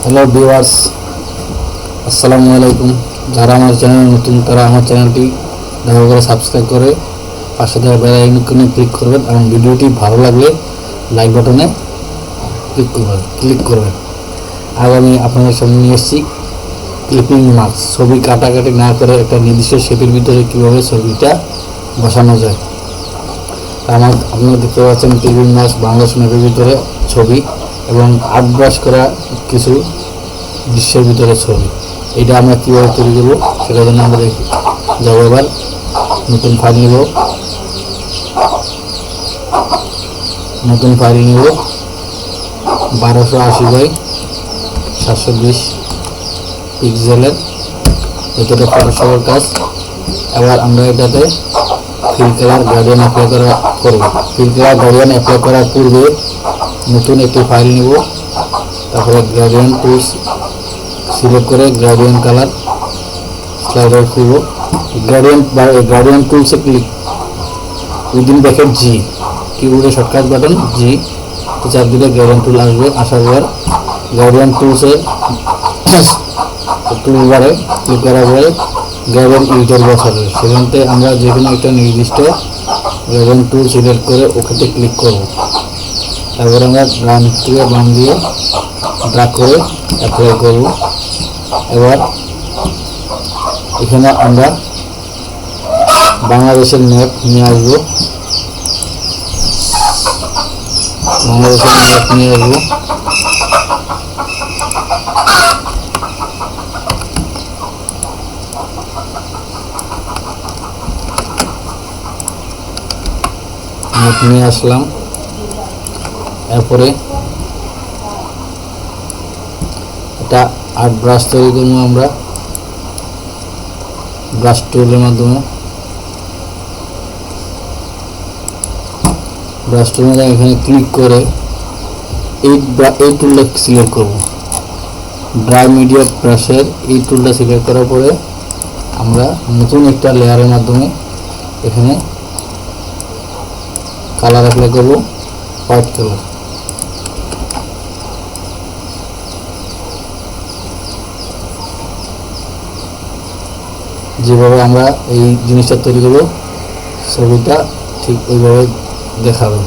Hello viewers, আসসালামু আলাইকুম। যারা আমার চ্যানেল নতুন তারা আমার চ্যানেলটি দয়া করে সাবস্ক্রাইব করে পাশে থাকা বেল আইকনে ক্লিক করবেন এবং ভিডিওটি ভালো লাগলে লাইক বাটনে ক্লিক করবেন। আজ আমি আপনাদের সামনে নিয়ে এসেছি ক্লিপিং মাস্ক। ছবি কাটাকাটি না করে একটা নির্দিষ্ট শেপের ভিতরে কীভাবে ছবিটা বসানো যায়। আপনারা দেখতে পাচ্ছেন ক্লিপিং মাস্ক বাংলা ম্যাপের ভিতরে ছবি এবং আর্ট ব্রাশ করা কিছু দৃশ্যের ভিতরে ছবি। এটা আমরা কীভাবে তৈরি করবো সেটার জন্য আমরা যাবো। এবার নতুন ফাইল নিব 1280x720 পিক্সেলের ভিতরে ফটোশপের কাজ। এবার আমরা এটাতে ফিল কালার গ্রেডিয়েন্ট অ্যাপ্লাই করব। ফিল কালার গ্রেডিয়েন্ট অ্যাপ্লাই করার পূর্বে নতুন একটি ফাইল নিব, তারপরে গ্রেডিয়েন্ট টুলস সিলেক্ট করে গ্রেডিয়েন্ট কালার স্লাইডার খুলব। গ্রেডিয়েন্ট টুলসে ক্লিক উইদিন ব্র্যাকেট জি, কিবোর্ডে শর্টকাট বাটন জি তো চাপ দিলে গ্রেডিয়েন্ট টুল আসবে। আসার পর গ্রেডিয়েন্ট টুলসের টুলবারে ক্লিক করার পরে গ্রেডিয়েন্ট এডিটর বক্স আসবে। সেখান থেকে আমরা যে কোনো একটা নির্দিষ্ট গ্রেডিয়েন্ট টুল সিলেক্ট করে ওখানে ক্লিক করব। তারপর আমরা ডান থেকে বাম দিয়ে ড্র্যাগ করে অ্যাপ্লাই করব। এবার এখানে আমরা বাংলাদেশের ম্যাপ নিয়ে আসবো। ম্যাপ নিয়ে আসলাম। এরপরে এটা আর্ট ব্রাশ তৈরি করবো আমরা ব্রাশ টুলের মাধ্যমে। ব্রাশ টুলের মাধ্যমে এখানে ক্লিক করে এই টুলটা সিলেক্ট করব। ড্রাই মিডিয়া ব্রাশের এই টুলটা সিলেক্ট করার পরে আমরা নতুন একটা লেয়ারের মাধ্যমে এখানে কালার অ্যাপ্লাই করব, হোয়াইট কালার। যেভাবে আমরা এই জিনিসটা তৈরি করব ছবিটা ঠিক ওইভাবে দেখাবে।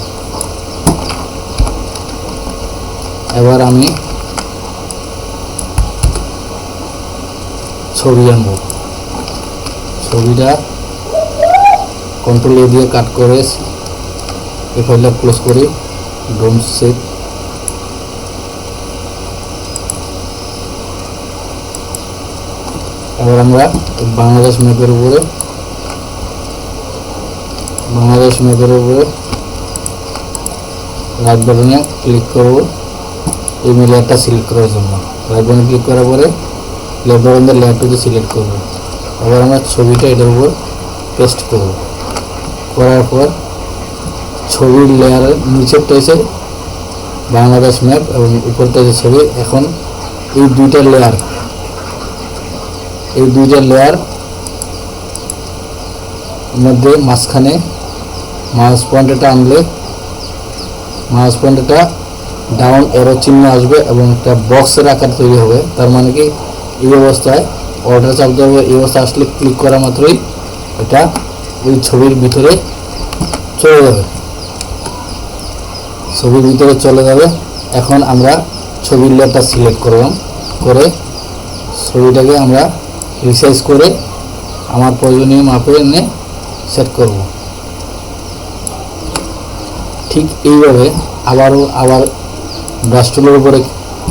এবার আমি ছবি আনবো। ছবিটা কন্ট্রোল এ দিয়ে কাট করে এই ফাইলটা ক্লোজ করি, ডোন্ট সেভ। এবার আমরা বাংলাদেশ ম্যাপের উপরে রাইট বাটনে ক্লিক করব এই লেয়ারটা সিলেক্ট করার জন্য। রাইট বাটনে ক্লিক করার পরে লেফট বাটনে লেয়ারটুকে সিলেক্ট করব। এবার আমরা ছবিটা এটার উপর পেস্ট করব। করার পর ছবির লেয়ারের নিচেরটা এসে বাংলাদেশ ম্যাপ এবং উপরটা এসে ছবি। এখন এই দুইটা লেয়ার মধ্যে মাঝখানে মাউস পয়েন্টারটা আনলে মাউস পয়েন্টারটা ডাউন এরো চিহ্ন আসবে এবং একটা বক্সের আকার তৈরি হবে। তার মানে কি এই অবস্থায় অর্ডার চাপতে হবে। এই অবস্থা আসলে ক্লিক করা মাত্রই এটা ওই ছবির ভিতরে চলে যাবে। এখন আমরা ছবির লেয়ারটা সিলেক্ট করলাম, করে ছবিটাকে আমরা রিসাইজ করে আমার প্রয়োজনীয় মাপে এনে সেট করব। ঠিক এইভাবে আবার ব্রাশ টুলের উপরে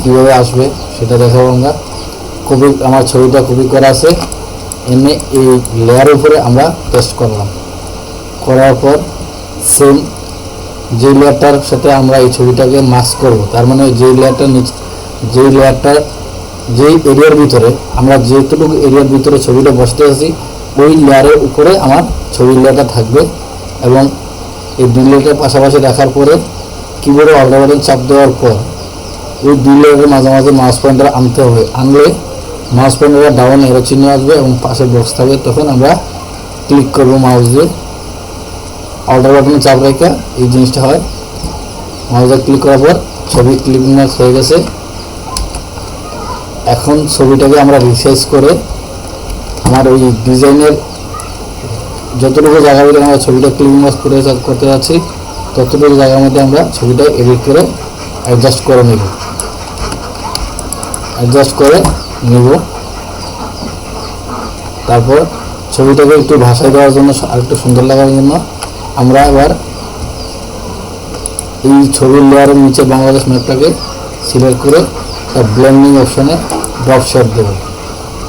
কীভাবে আসবে সেটা দেখাবো আমরা। আমার ছবিটা কপি করা আছে, এনে এই লেয়ারের উপরে আমরা পেস্ট করলাম। করার পর সেম যে লেয়ারটার সাথে আমরা এই ছবিটাকে মাস্ক করব, তার মানে যেই এরিয়ার ভিতরে আমরা যেটুকু এরিয়ার ভিতরে ছবিটা বসতে আছি ওই লেয়ারের উপরে আমার ছবির লেয়ারটা থাকবে। এবং এই দুই লেয়ারটার পাশাপাশি রাখার পরে কিবোর্ডে অল্টার বাটন চাপ দেওয়ার পর ওই দুই লেয়ারের মাঝামাঝি মাউস পয়েন্টার আনতে হবে। আনলে মাউস পয়েন্টারটা ডাউন এরো চিহ্ন আসবে এবং পাশে বক্স থাকবে। তখন আমরা ক্লিক করব মাউস দিয়ে, অল্টার বাটনে চাপ রেখে এই জিনিসটা হয়। মাউসে ক্লিক করার পর ছবি ক্লিপিং মার্ক হয়ে গেছে। এখন ছবিটাকে আমরা রিসাইজ করে আমার ওই ডিজাইনের যতটুকু জায়গা মধ্যে আমরা ছবিটা ক্লিন করতে যাচ্ছি ততটুকু জায়গার মধ্যে আমরা ছবিটা এডিট করে অ্যাডজাস্ট করে নেব। তারপর ছবিটাকে একটু ভাষায় দেওয়ার জন্য আর একটু সুন্দর লাগার জন্য আমরা আবার এই ছবির লেয়ারের নিচে বাংলাদেশ ম্যাপটাকে সিলেক্ট করে তার ব্লেন্ডিং অপশনে ড্রপ শেড দেবো।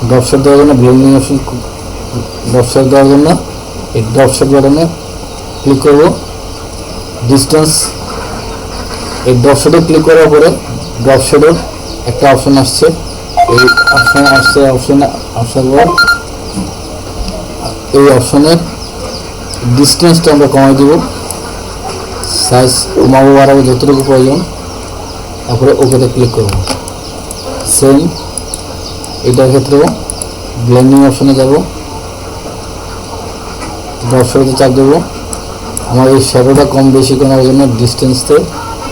ড্রপ শেড দেওয়ার জন্য ব্লেন্ডিং অপশন ড্রপ শেড দেওয়ার জন্য এই ড্রপ শেড বাটনে ক্লিক করব। ডিস্টেন্স এই ড্রপ শেডে ক্লিক করার পরে ড্রপ শেডের একটা অপশন আসছে, এই অপশনে আসার পর এই অপশনের ডিস্টেন্সটা আমরা কমাই দেব, সাইজ কমাবো বাড়াবো যতটুকু প্রয়োজন। তারপরে ওকেতে ক্লিক করব। সেম এটার ক্ষেত্রেও ব্লেন্ডিং অপশনে যাব, ড্রপশেডে চাপ দেবো। আমার এই শ্যাডোটা কম বেশি করার জন্য ডিস্টেন্সে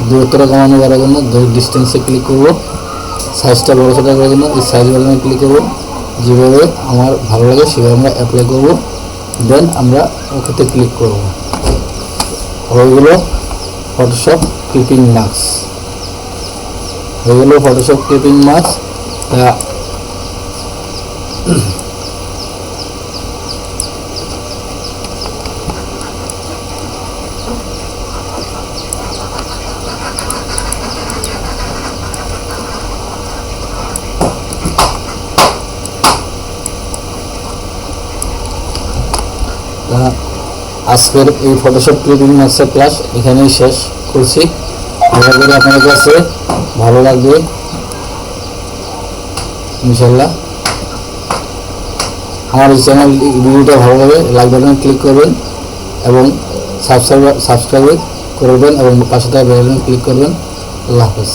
দূরত্বটা কমানো করার জন্য ডিস্টেন্সে ক্লিক করব। সাইজটা বড় ছোটো করার জন্য এই সাইজ বাটনে ক্লিক করব। যেভাবে আমার ভালো লাগে সেভাবে আমরা অ্যাপ্লাই করব। দেন আমরা ওকেতে ক্লিক করব। ওইগুলো ফটোশপ ক্লিপিং মাস্ক, এগুলো ফটোশপ ক্লিপিং মাস্ক। আজকের এই ফটোশপ ক্লিপিং মাস্কের ক্লাস এখানেই শেষ করছি। আশা করি আপনাদের কাছে ভালো লাগবে ইনশাল্লাহ। আমার এই চ্যানেল ভিডিওটা ভালো লাগে লাইক বাটনে ক্লিক করবেন এবং সাবস্ক্রাইব করবেন এবং পাশে থাকা বেল আইকনে ক্লিক করবেন। আল্লাহ হাফেজ।